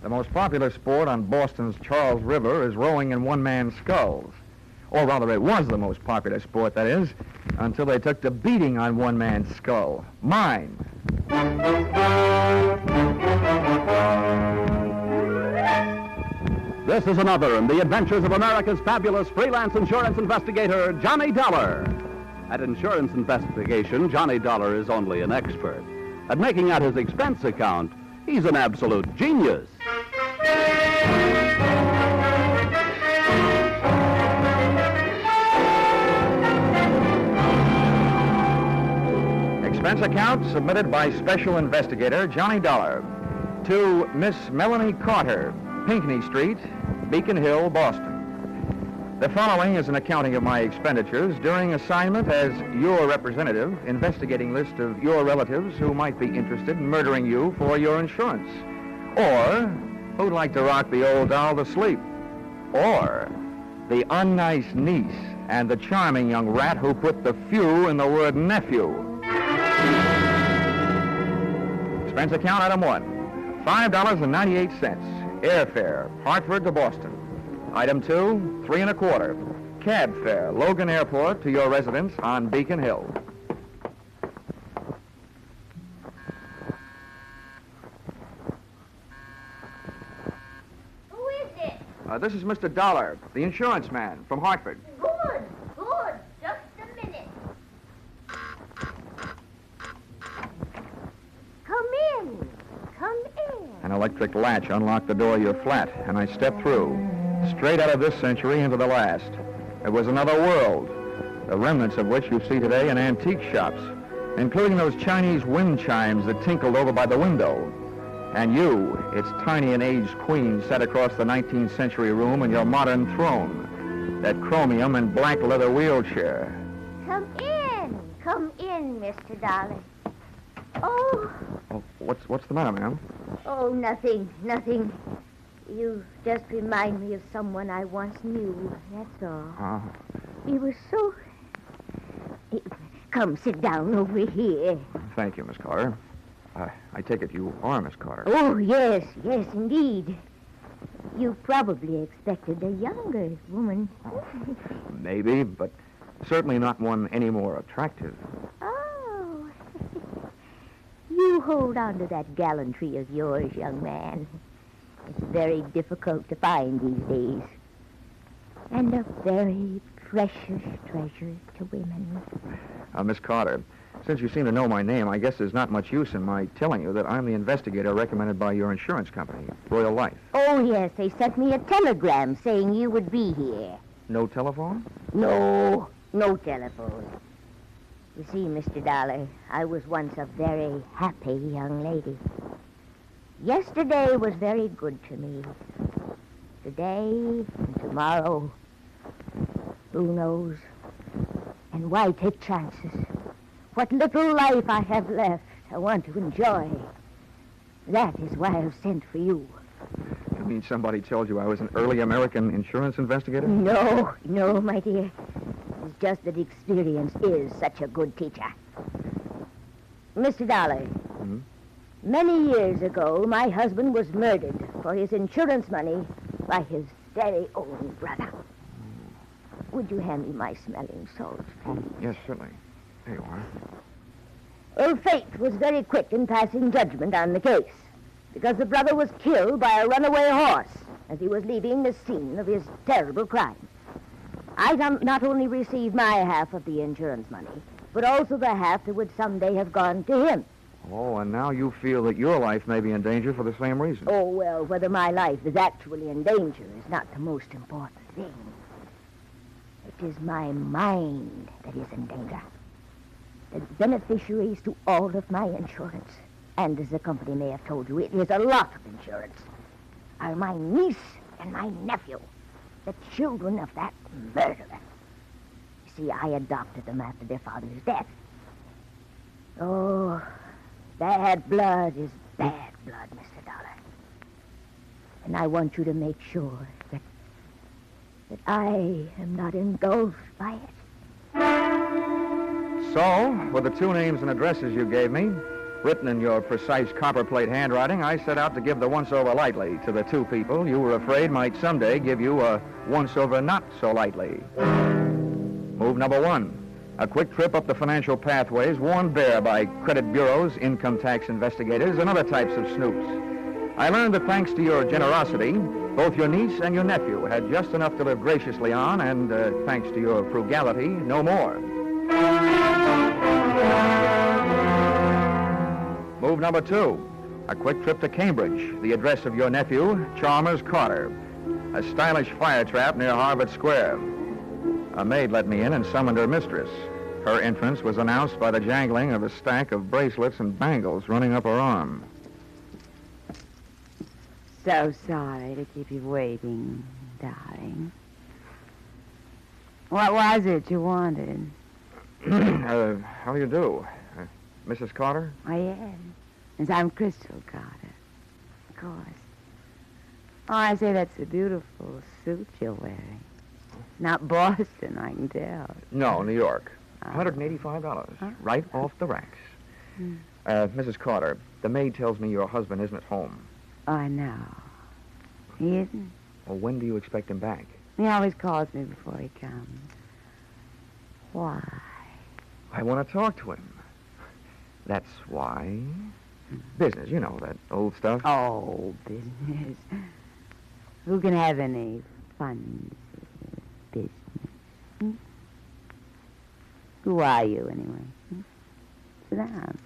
The most popular sport on Boston's Charles River is rowing in one-man sculls. Or rather, it was the most popular sport, that is, until they took to beating on one man's skull. Mine. This is another in the adventures of America's fabulous freelance insurance investigator, Johnny Dollar. At insurance investigation, Johnny Dollar is only an expert. At making out his expense account, he's an absolute genius. Expense account submitted by Special Investigator Johnny Dollar to Miss Melanie Carter, Pinckney Street, Beacon Hill, Boston. The following is an accounting of my expenditures during assignment as your representative, investigating list of your relatives who might be interested in murdering you for your insurance, or who'd like to rock the old doll to sleep, or the unnice niece and the charming young rat who put the few in the word nephew. Expense account item 1, $5.98, airfare, Hartford to Boston. Item 2, $3 1/4, cab fare, Logan Airport to your residence on Beacon Hill. Who is it? This is Mr. Dollar, the insurance man from Hartford. Good, good. Just a minute. Come in. Come in. An electric latch unlocked the door of your flat, and I stepped through, straight out of this century into the last. It was another world, the remnants of which you see today in antique shops, including those Chinese wind chimes that tinkled over by the window. And you, its tiny and aged queen, sat across the 19th century room in your modern throne, that chromium and black leather wheelchair. Come in, Mr. Dollar. Oh, What's the matter, ma'am? oh, nothing. You just remind me of someone I once knew, that's all. He was so... Come, sit down over here. Thank you, Miss Carter. I take it you are Miss Carter. Oh, yes, indeed. You probably expected a younger woman. Maybe, but certainly not one any more attractive. Oh. You hold on to that gallantry of yours, young man. It's very difficult to find these days. And a very precious treasure to women. Miss Carter, since you seem to know my name, I guess there's not much use in my telling you that I'm the investigator recommended by your insurance company, Royal Life. Oh, yes, they sent me a telegram saying you would be here. No telephone? No telephone. You see, Mr. Dollar, I was once a very happy young lady. Yesterday was very good to me. Today and tomorrow, who knows? And why take chances? What little life I have left, I want to enjoy. That is why I've sent for you. You mean somebody told you I was an early American insurance investigator? No, my dear. It's just that experience is such a good teacher. Mr. Dollar, many years ago, my husband was murdered for his insurance money by his very own brother. Would you hand me my smelling salts, please? Yes, certainly. There you are. Well, fate was very quick in passing judgment on the case, because the brother was killed by a runaway horse as he was leaving the scene of his terrible crime. I not only received my half of the insurance money, but also the half that would someday have gone to him. Oh, and now you feel that your life may be in danger for the same reason. Oh, well, whether my life is actually in danger is not the most important thing. It is my mind that is in danger. The beneficiaries to all of my insurance, and as the company may have told you, it is a lot of insurance, are my niece and my nephew, the children of that murderer. You see, I adopted them after their father's death. Oh, bad blood is bad blood, Mr. Dollar. And I want you to make sure that I am not engulfed by it. So, with the two names and addresses you gave me, Written in your precise copperplate handwriting, I set out to give the once-over lightly to the two people you were afraid might someday give you a once-over not so lightly. Move number 1, a quick trip up the financial pathways worn bare by credit bureaus, income tax investigators, and other types of snoops. I learned that thanks to your generosity, both your niece and your nephew had just enough to live graciously on, and thanks to your frugality, no more. Move number 2, a quick trip to Cambridge, the address of your nephew, Chalmers Carter, a stylish fire trap near Harvard Square. A maid let me in and summoned her mistress. Her entrance was announced by the jangling of a stack of bracelets and bangles running up her arm. So sorry to keep you waiting, darling. What was it you wanted? How do you do? Mrs. Carter? I am. Yes, I'm Crystal Carter. Of course. Oh, I say that's a beautiful suit you're wearing. Not Boston, I can tell. No, New York. $185, right off the racks. Mrs. Carter, the maid tells me your husband isn't at home. I know. He isn't? Well, when do you expect him back? He always calls me before he comes. Why? I want to talk to him. That's why. Business, you know, that old stuff. Oh, business. Who can have any fun business? Hmm? Who are you, anyway? Hmm? Sit down.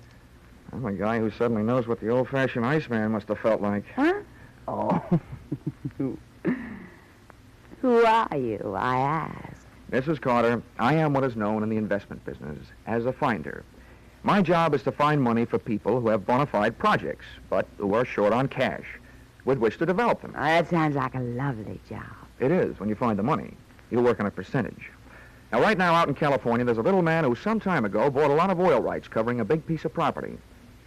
I'm a guy who suddenly knows what the old-fashioned Iceman must have felt like. Huh? Oh. Who are you, I ask? Mrs. Carter, I am what is known in the investment business as a finder. My job is to find money for people who have bona fide projects, but who are short on cash, with which to develop them. Oh, that sounds like a lovely job. It is, when you find the money. You work on a percentage. Now, right now out in California, there's a little man who some time ago bought a lot of oil rights covering a big piece of property.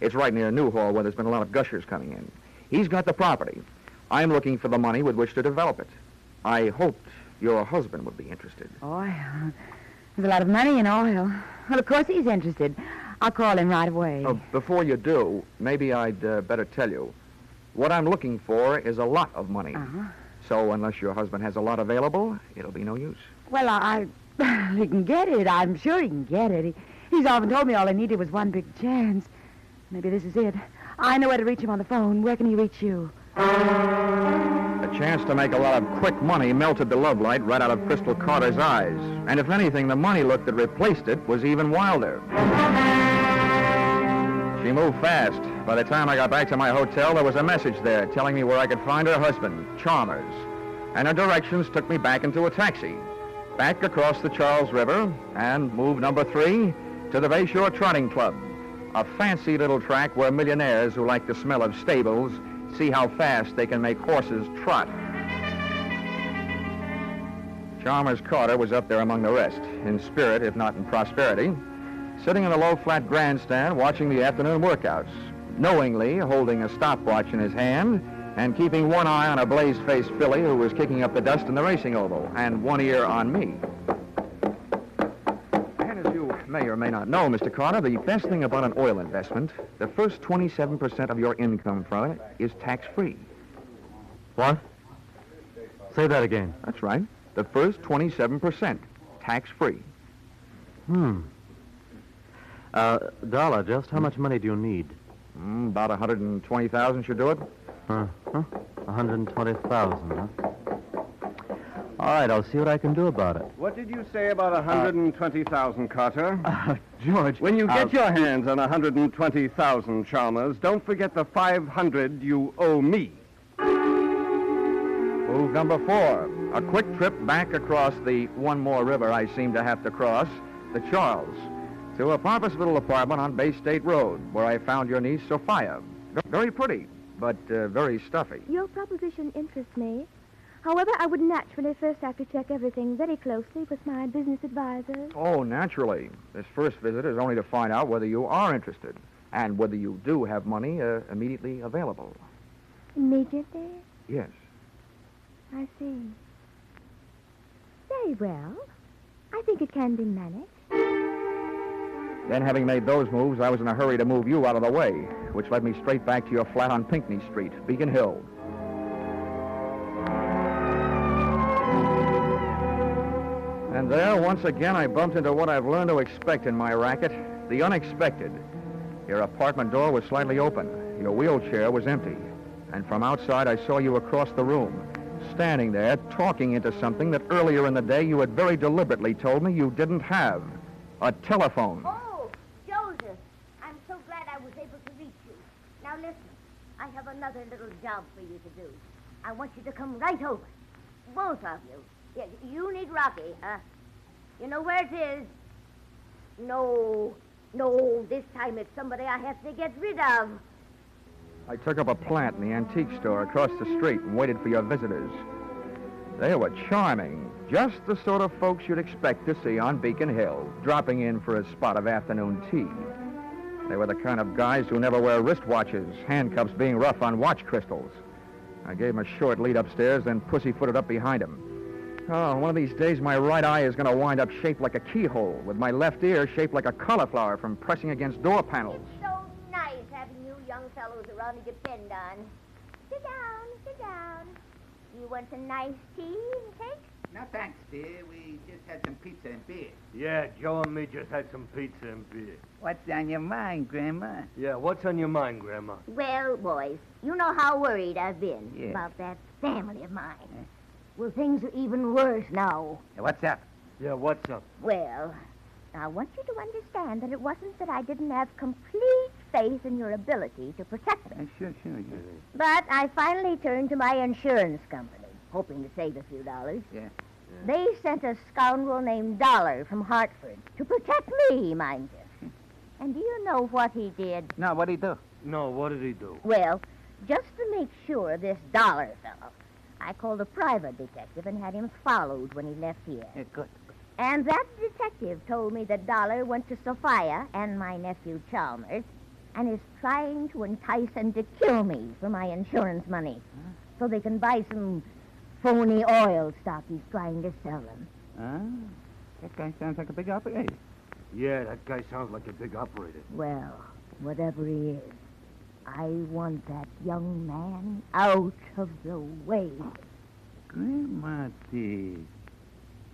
It's right near Newhall, where there's been a lot of gushers coming in. He's got the property. I'm looking for the money with which to develop it. I hoped your husband would be interested. Oil? There's a lot of money in oil. Well, of course he's interested. I'll call him right away. Before you do, maybe I'd better tell you. What I'm looking for is a lot of money. So unless your husband has a lot available, it'll be no use. Well, he can get it. I'm sure he can get it. He's often told me all he needed was one big chance. Maybe this is it. I know where to reach him on the phone. Where can he reach you? The chance to make a lot of quick money melted the love light right out of Crystal Carter's eyes. And if anything, the money look that replaced it was even wilder. She moved fast. By the time I got back to my hotel, there was a message there telling me where I could find her husband, Chalmers. And her directions took me back into a taxi, back across the Charles River, and move number 3 to the Bayshore Trotting Club, a fancy little track where millionaires who like the smell of stables see how fast they can make horses trot. Chalmers Carter was up there among the rest, in spirit if not in prosperity, sitting in a low-flat grandstand watching the afternoon workouts, knowingly holding a stopwatch in his hand and keeping one eye on a blaze-faced filly who was kicking up the dust in the racing oval, and one ear on me. And as you may or may not know, Mr. Carter, the best thing about an oil investment, the first 27% of your income from it is tax-free. What? Say that again. That's right. The first 27%, tax-free. Dollar, just how much money do you need? About 120,000 should do it. 120,000, huh? All right, I'll see what I can do about it. What did you say about 120,000, Carter? George... When you get your hands on 120,000, Chalmers, don't forget the 500 you owe me. Move number 4, a quick trip back across the one more river I seem to have to cross, the Charles, to a pompous little apartment on Bay State Road, where I found your niece, Sophia. Very pretty, but very stuffy. Your proposition interests me. However, I would naturally first have to check everything very closely with my business advisors. Oh, naturally. This first visit is only to find out whether you are interested and whether you do have money immediately available. Immediately? Yes. I see. Very well. I think it can be managed. Then, having made those moves, I was in a hurry to move you out of the way, which led me straight back to your flat on Pinckney Street, Beacon Hill. And there, once again, I bumped into what I've learned to expect in my racket, the unexpected. Your apartment door was slightly open. Your wheelchair was empty. And from outside, I saw you across the room, standing there, talking into something that earlier in the day you had very deliberately told me you didn't have. A telephone. Oh, Joseph, I'm so glad I was able to reach you. Now listen, I have another little job for you to do. I want you to come right over. Both of you. Yeah, you need Rocky, huh? You know where it is? No, this time it's somebody I have to get rid of. I took up a plant in the antique store across the street and waited for your visitors. They were charming, just the sort of folks you'd expect to see on Beacon Hill, dropping in for a spot of afternoon tea. They were the kind of guys who never wear wristwatches, handcuffs being rough on watch crystals. I gave them a short lead upstairs, then pussyfooted up behind them. Oh, one of these days my right eye is going to wind up shaped like a keyhole, with my left ear shaped like a cauliflower from pressing against door panels. It's so nice having you young fellows around to depend on. Sit down, sit down. You want some nice tea and cake? No, thanks, dear. We just had some pizza and beer. Yeah, Joe and me just had some pizza and beer. What's on your mind, Grandma? Yeah, what's on your mind, Grandma? Well, boys, you know how worried I've been Yeah. about that family of mine. Well, things are even worse now. What's up? Yeah, what's up? Well, I want you to understand that it wasn't that I didn't have complete faith in your ability to protect them. Sure. But I finally turned to my insurance company, hoping to save a few dollars. Yeah. They sent a scoundrel named Dollar from Hartford to protect me, mind you. And do you know what he did? No, what'd he do? No, what did he do? Well, just to make sure this Dollar fellow, I called a private detective and had him followed when he left here. Yeah, good. And that detective told me that Dollar went to Sophia and my nephew Chalmers and is trying to entice them to kill me for my insurance money so they can buy some phony oil stock he's trying to sell them. That guy sounds like a big operator. Yeah, that guy sounds like a big operator. Well, whatever he is, I want that young man out of the way. Grandma, dear,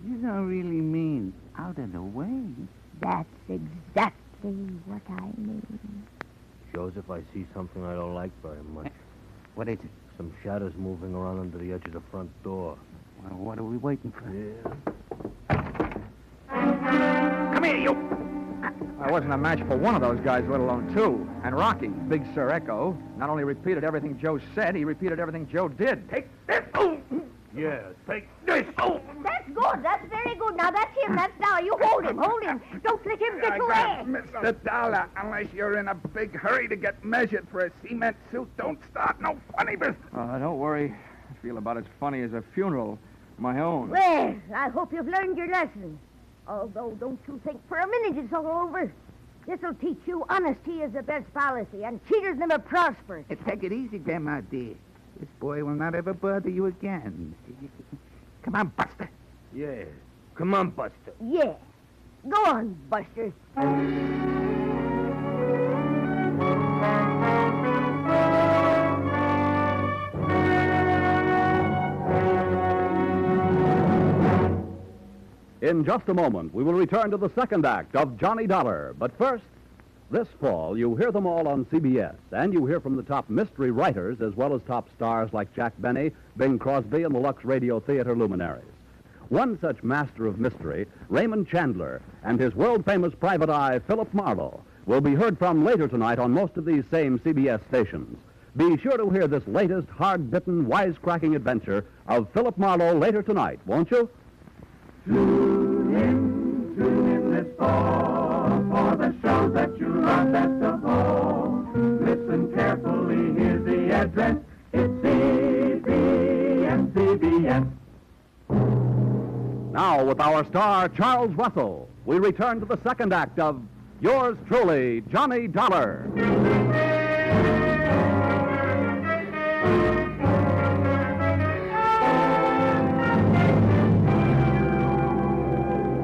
you don't really mean out of the way. That's exactly what I mean. Joseph, I see something I don't like very much. What is it? Some shadows moving around under the edge of the front door. Well, what are we waiting for? Yeah. Come here, you! I wasn't a match for one of those guys, let alone two. And Rocky, Big Sir Echo, not only repeated everything Joe said, he repeated everything Joe did. Take this! Oh! Yeah, take This! Oh! That's good. That's very good. Now, that's him. That's Dollar. You hold him. Hold him. Don't let him get away. Mr. Dollar, unless you're in a big hurry to get measured for a cement suit, don't start no funny business. Don't worry. I feel about as funny as a funeral. My own. Well, I hope you've learned your lesson. Although, don't you think for a minute it's all over. This'll teach you honesty is the best policy, and cheaters never prosper. Take it easy, Grandma, dear. This boy will not ever bother you again. Come on, Buster. Yeah. Come on, Buster. Yeah. Go on, Buster. In just a moment, we will return to the second act of Johnny Dollar. But first, this fall, you hear them all on CBS, and you hear from the top mystery writers as well as top stars like Jack Benny, Bing Crosby, and the Lux Radio Theater luminaries. One such master of mystery, Raymond Chandler, and his world-famous private eye, Philip Marlowe, will be heard from later tonight on most of these same CBS stations. Be sure to hear this latest hard-bitten, wisecracking adventure of Philip Marlowe later tonight, won't you? Tune in this fall for the show that you love best of all. Listen carefully, here's the address. It's CBS. Now, with our star, Charles Russell, we return to the second act of yours truly, Johnny Dollar.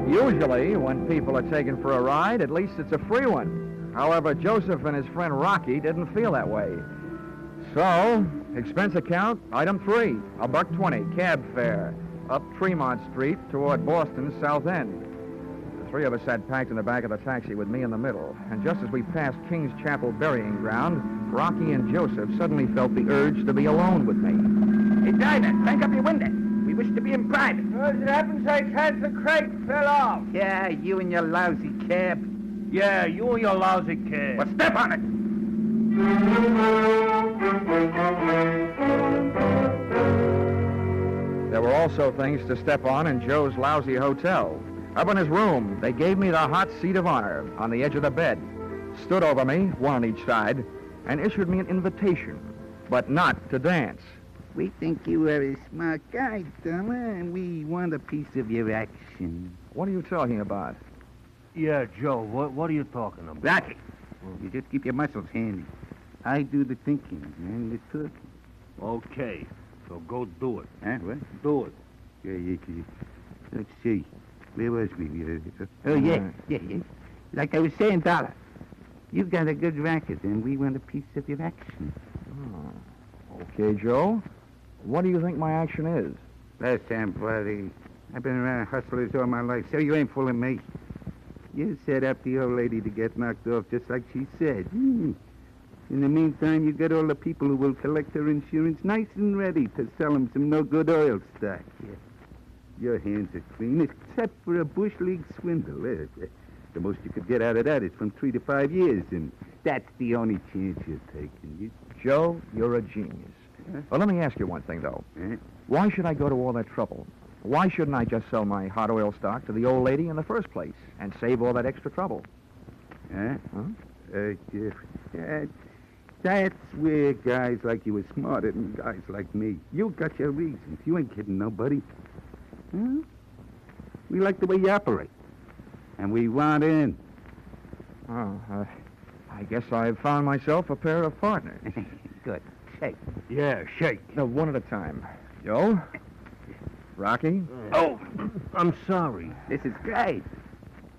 Usually, when people are taken for a ride, at least it's a free one. However, Joseph and his friend Rocky didn't feel that way. So, expense account, item 3, $1.20, cab fare, up Tremont Street toward Boston's South End. The three of us sat packed in the back of the taxi with me in the middle. And just as we passed King's Chapel burying ground, Rocky and Joseph suddenly felt the urge to be alone with me. Hey, driver, crank up your window. We wish to be in private. As it happens, I can't. The crate fell off. Yeah, you and your lousy cab. Yeah, you and your lousy kid. Well, step on it. There were also things to step on in Joe's lousy hotel. Up in his room, they gave me the hot seat of honor on the edge of the bed, stood over me, one on each side, and issued me an invitation, but not to dance. We think you are a smart guy, Dollar, and we want a piece of your action. What are you talking about? Yeah, Joe, what are you talking about? Rocky, you just keep your muscles handy. I do the thinking and the talking. Okay, so go do it. Huh? What? Do it. Yeah. Let's see. Where was we? Oh, yeah. Like I was saying, Dollar, you got a good racket, and we want a piece of your action. Oh. Okay, Joe. What do you think my action is? Listen, buddy, I've been around hustlers all my life, so you ain't fooling me. You set up the old lady to get knocked off just like she said. In the meantime, you got all the people who will collect her insurance nice and ready to sell them some no-good oil stock. Yeah. Your hands are clean, except for a bush league swindle. The most you could get out of that is from 3 to 5 years, and that's the only chance you're taking. Joe, you're a genius. Huh? Well, let me ask you one thing, though. Why should I go to all that trouble? Why shouldn't I just sell my hot oil stock to the old lady in the first place and save all that extra trouble? That's where guys like you are smarter than guys like me. You got your reasons. You ain't kidding nobody. Huh? We like the way you operate. And we want in. I guess I've found myself a pair of partners. Good. Shake. Yeah, shake. No, one at a time. Joe? Rocky? Oh, I'm sorry. This is great.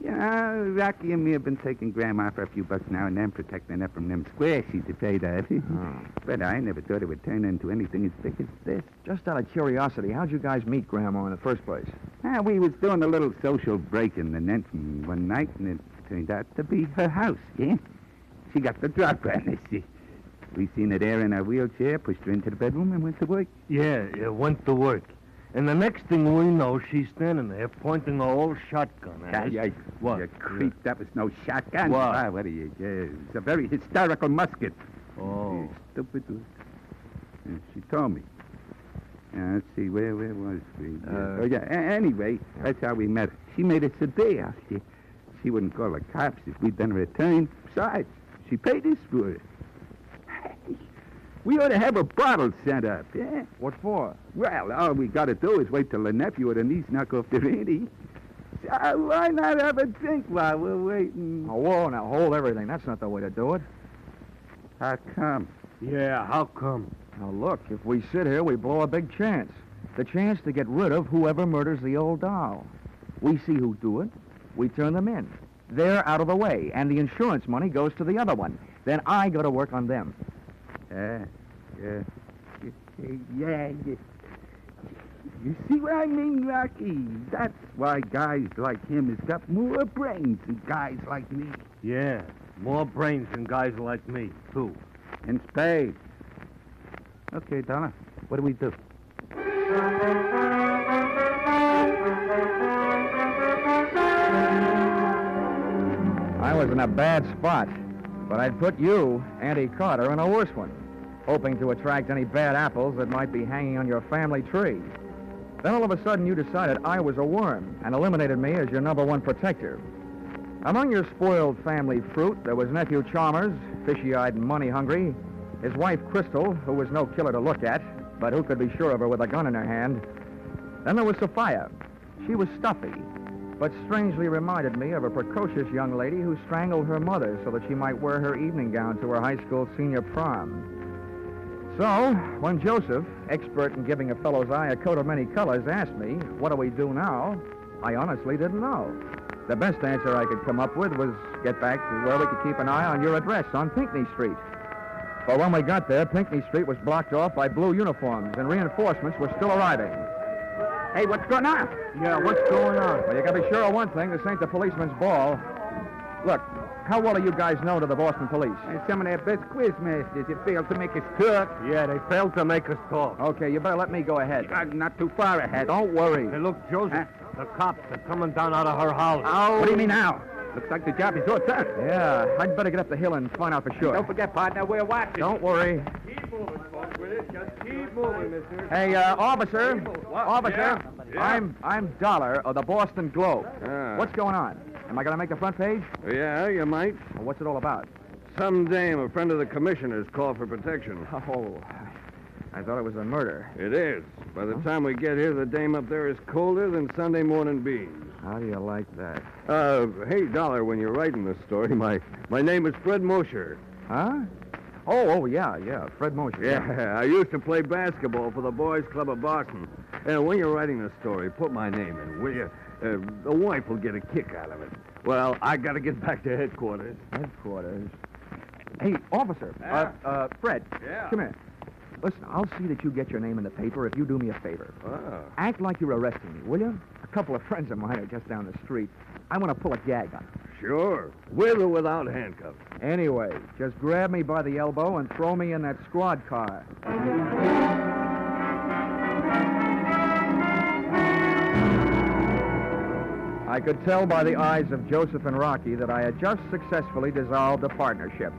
Yeah, Rocky and me have been taking Grandma for a few bucks now and then, protecting her from them squares she's afraid of. But I never thought it would turn into anything as big as this. Just out of curiosity, how'd you guys meet Grandma in the first place? We was doing a little social break-in and then one night, and it turned out to be her house, yeah? She got the drop on us. We seen her there in her wheelchair, pushed her into the bedroom, and went to work. Yeah, went to work. And the next thing we know, she's standing there pointing her old shotgun at us. What? You creep, that was no shotgun. What? What are you? It's a very historical musket. Oh. Stupid. She told me. Let's see, where was we? Anyway, that's how we met her. She made us a deal. She wouldn't call the cops if we'd done her a turn. Besides, she paid us for it. We ought to have a bottle sent up, yeah? What for? Well, all we got to do is wait till the nephew or the niece knock off their ante. Why not have a drink while we're waiting? Oh, whoa, now hold everything. That's not the way to do it. How come? Yeah, how come? Now, look, if we sit here, we blow a big chance. The chance to get rid of whoever murders the old doll. We see who do it. We turn them in. They're out of the way, and the insurance money goes to the other one. Then I go to work on them. Yeah. You see what I mean, Rocky? That's why guys like him has got more brains than guys like me. Yeah, more brains than guys like me, too. In spades. Okay, Dollar, what do we do? I was in a bad spot, but I'd put you, Auntie Carter, in a worse one, hoping to attract any bad apples that might be hanging on your family tree. Then all of a sudden you decided I was a worm and eliminated me as your #1 protector. Among your spoiled family fruit, there was nephew Chalmers, fishy-eyed and money-hungry, his wife Crystal, who was no killer to look at, but who could be sure of her with a gun in her hand. Then there was Sophia. She was stuffy, but strangely reminded me of a precocious young lady who strangled her mother so that she might wear her evening gown to her high school senior prom. So, when Joseph, expert in giving a fellow's eye a coat of many colors, asked me, what do we do now? I honestly didn't know. The best answer I could come up with was get back to where we could keep an eye on your address on Pinckney Street. But when we got there, Pinckney Street was blocked off by blue uniforms, and reinforcements were still arriving. Hey, what's going on? Yeah, what's going on? Well, you can be sure of one thing. This ain't the policeman's ball. Look, how well are you guys known to the Boston police? Some of their best quiz masters that failed to make us talk. Yeah, they failed to make us talk. Okay, you better let me go ahead. Not too far ahead. Don't worry. Hey, look, Joseph, the cops are coming down out of her house. Oh. What do you mean now? Looks like the job is all done. Yeah, I'd better get up the hill and find out for sure. Don't forget, partner, we're watching. Don't worry. Keep moving, folks, with it. Just keep moving, mister. Hey, officer. Officer. Yeah. I'm Dollar of the Boston Globe. Ah. What's going on? Am I going to make the front page? Yeah, you might. Well, what's it all about? Some dame, a friend of the commissioner's, called for protection. Oh, I thought it was a murder. It is. By the time we get here, the dame up there is colder than Sunday morning beans. How do you like that? Hey, Dollar, when you're writing this story, my name is Fred Mosher. Huh? Oh, yeah, Fred Mosher. Yeah, I used to play basketball for the Boys Club of Boston. When you're writing this story, put my name in, will you? The wife will get a kick out of it. Well, I got to get back to headquarters. Headquarters? Hey, officer. Fred. Yeah. Come here. Listen, I'll see that you get your name in the paper if you do me a favor. Oh. Act like you're arresting me, will you? A couple of friends of mine are just down the street. I want to pull a gag on them. Sure. With or without handcuffs. Anyway, just grab me by the elbow and throw me in that squad car. I could tell by the eyes of Joseph and Rocky that I had just successfully dissolved a partnership.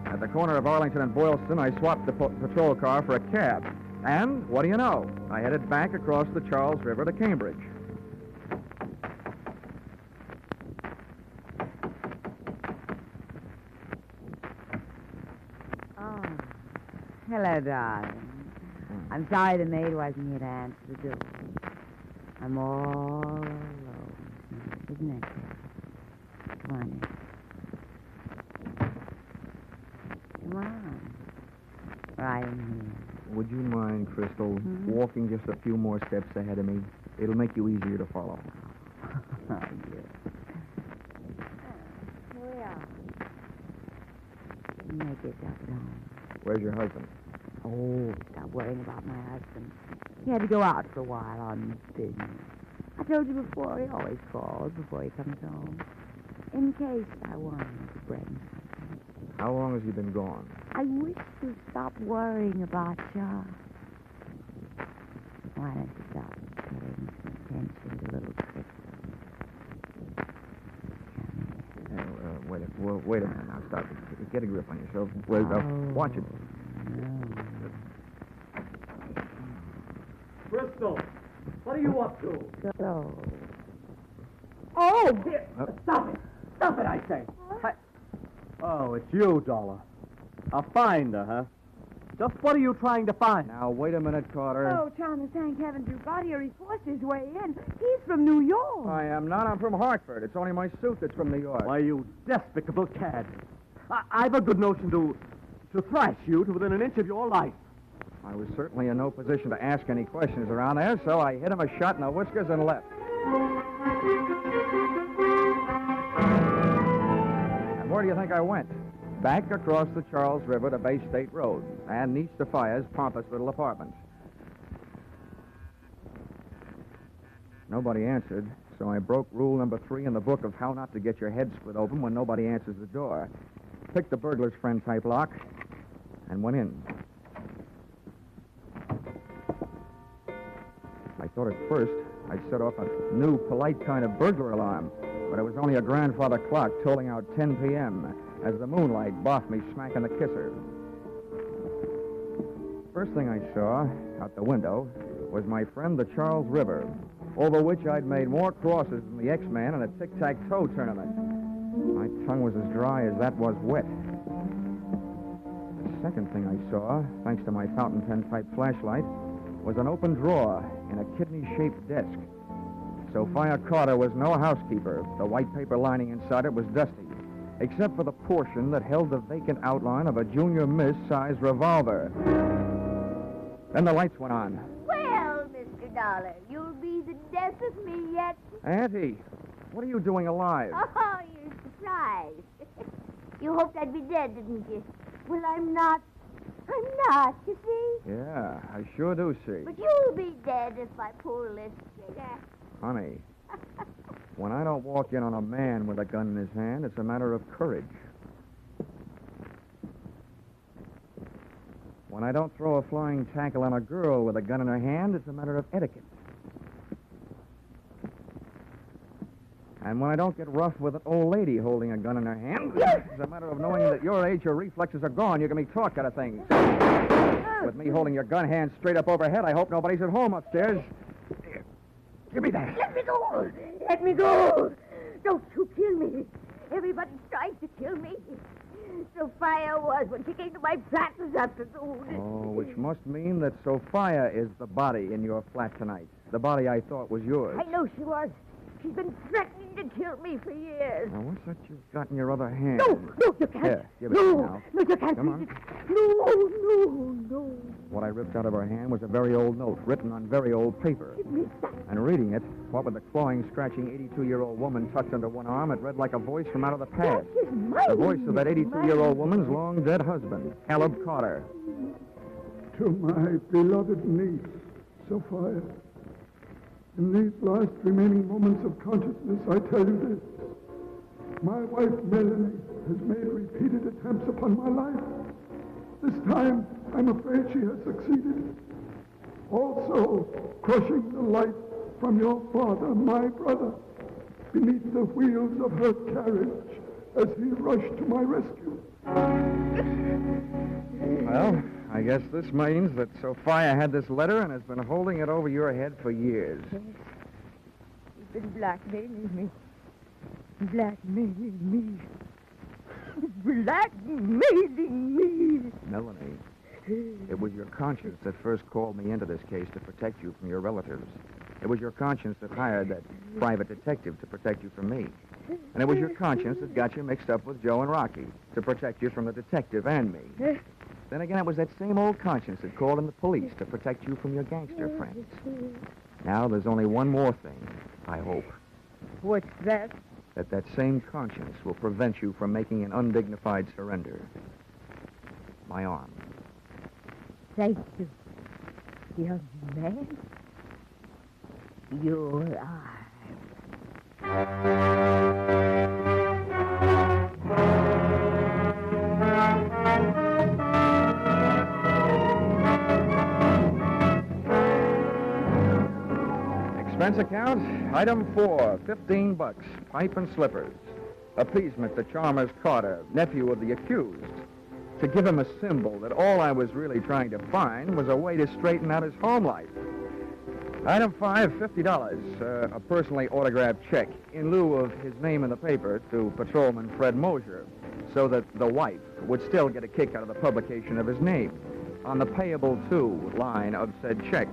At the corner of Arlington and Boylston, I swapped the patrol car for a cab. And, what do you know? I headed back across the Charles River to Cambridge. Oh, hello, darling. I'm sorry the maid wasn't here to answer the door. I'm all alone, isn't it? Come on in. Come on. Right in here. Would you mind, Crystal, walking just a few more steps ahead of me? It'll make you easier to follow. Oh, dear. Here we are. Make it up at home. Where's your husband? Oh, stop worrying about my husband. He had to go out for a while on business. I told you before, he always calls before he comes home. In case I wanted to bring something. How long has he been gone? I wish to stop worrying about you. Why don't you stop paying some attention to little Crystal? Wait a minute now. Stop. Get a grip on yourself. Watch it. No. Crystal, what are you up to? So. Oh, dear. Stop it. Stop it, I say. Oh, it's you, Dollar. A finder, huh? Just what are you trying to find? Now, wait a minute, Carter. Oh, Thomas, thank heavens you got here. He forced his way in. He's from New York. I am not. I'm from Hartford. It's only my suit that's from New York. Why, you despicable cad. I've a good notion to thrash you to within an inch of your life. I was certainly in no position to ask any questions around there, so I hit him a shot in the whiskers and left. And where do you think I went? Back across the Charles River to Bay State Road and Nice Sophia's pompous little apartments. Nobody answered, so I broke rule number 3 in the book of how not to get your head split open when nobody answers the door. Picked the burglar's friend type lock and went in. I thought at first I'd set off a new, polite kind of burglar alarm, but it was only a grandfather clock tolling out 10 p.m. as the moonlight boffed me smack in the kisser. First thing I saw out the window was my friend the Charles River, over which I'd made more crosses than the X-Man in a tic-tac-toe tournament. My tongue was as dry as that was wet. The second thing I saw, thanks to my fountain pen type flashlight, was an open drawer in a kidney-shaped desk. Sophia Carter was no housekeeper. The white paper lining inside it was dusty, except for the portion that held the vacant outline of a junior miss-sized revolver. Then the lights went on. Well, Mr. Dollar, you'll be to death of me yet. Auntie, what are you doing alive? Oh, you're surprised. You hoped I'd be dead, didn't you? Well, I'm not. I'm not, you see? Yeah, I sure do see. But you'll be dead if I pull this trigger. Honey, when I don't walk in on a man with a gun in his hand, it's a matter of courage. When I don't throw a flying tackle on a girl with a gun in her hand, it's a matter of etiquette. And when I don't get rough with an old lady holding a gun in her hand, it's a matter of knowing that at your age, your reflexes are gone. You can be taught kind of things. With me holding your gun hand straight up overhead, I hope nobody's at home upstairs. Here, give me that. Let me go! Let me go! Don't you kill me. Everybody's trying to kill me. Sophia was when she came to my flat this afternoon. Oh, which must mean that Sophia is the body in your flat tonight. The body I thought was yours. I know she was. She's been threatening to kill me for years. Now, what's that you've got in your other hand? No, you can't. Here, give it to me now. No, you can't. Come on. No. What I ripped out of her hand was a very old note, written on very old paper. Give me that. And reading it, what with the clawing, scratching 82-year-old woman tucked under one arm, it read like a voice from out of the past. That is mine. The voice of that 82-year-old woman's long-dead husband, Caleb Carter. To my beloved niece, Sophia, in these last remaining moments of consciousness, I tell you this. My wife, Melanie, has made repeated attempts upon my life. This time, I'm afraid she has succeeded. Also, crushing the life from your father, my brother, beneath the wheels of her carriage as he rushed to my rescue. Well, I guess this means that Sophia had this letter and has been holding it over your head for years. Yes. She's been blackmailing me. Blackmailing me. Blackmailing me. Melanie, it was your conscience that first called me into this case to protect you from your relatives. It was your conscience that hired that private detective to protect you from me. And it was your conscience that got you mixed up with Joe and Rocky to protect you from the detective and me. Then again, it was that same old conscience that called in the police to protect you from your gangster friends. Now, there's only one more thing, I hope. What's that? That same conscience will prevent you from making an undignified surrender. My arm. Thank you, young man. Your Expense account, item 4, $15, pipe and slippers. Appeasement to Chalmers Carter, nephew of the accused. To give him a symbol that all I was really trying to find was a way to straighten out his home life. Item 5, $50, a personally autographed check in lieu of his name in the paper to Patrolman Fred Mosier, so that the wife would still get a kick out of the publication of his name on the payable to line of said check.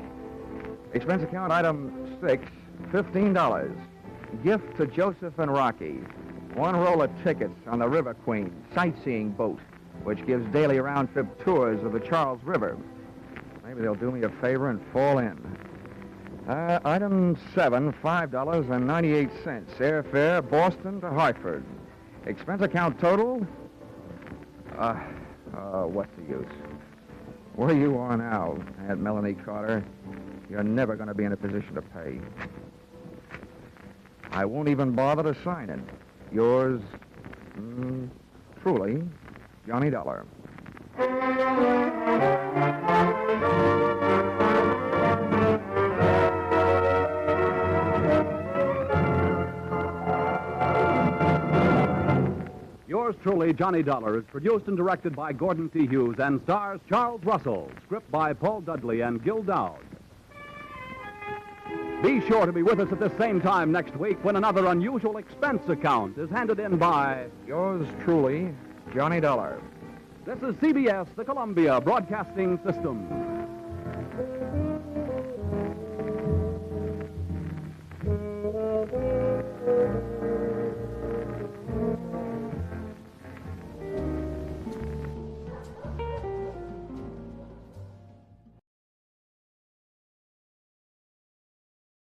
Expense account, item 6, $15. Gift to Joseph and Rocky. One roll of tickets on the River Queen sightseeing boat, which gives daily round-trip tours of the Charles River. Maybe they'll do me a favor and fall in. Item 7, $5.98. Airfare, Boston to Hartford. Expense account total? What's the use? Where you are now, Aunt Melanie Carter, you're never going to be in a position to pay. I won't even bother to sign it. Yours, truly, Johnny Dollar. Yours truly, Johnny Dollar, is produced and directed by Gordon T. Hughes and stars Charles Russell. Script by Paul Dudley and Gil Dowd. Be sure to be with us at the same time next week when another unusual expense account is handed in by... Yours truly, Johnny Dollar. This is CBS, the Columbia Broadcasting System.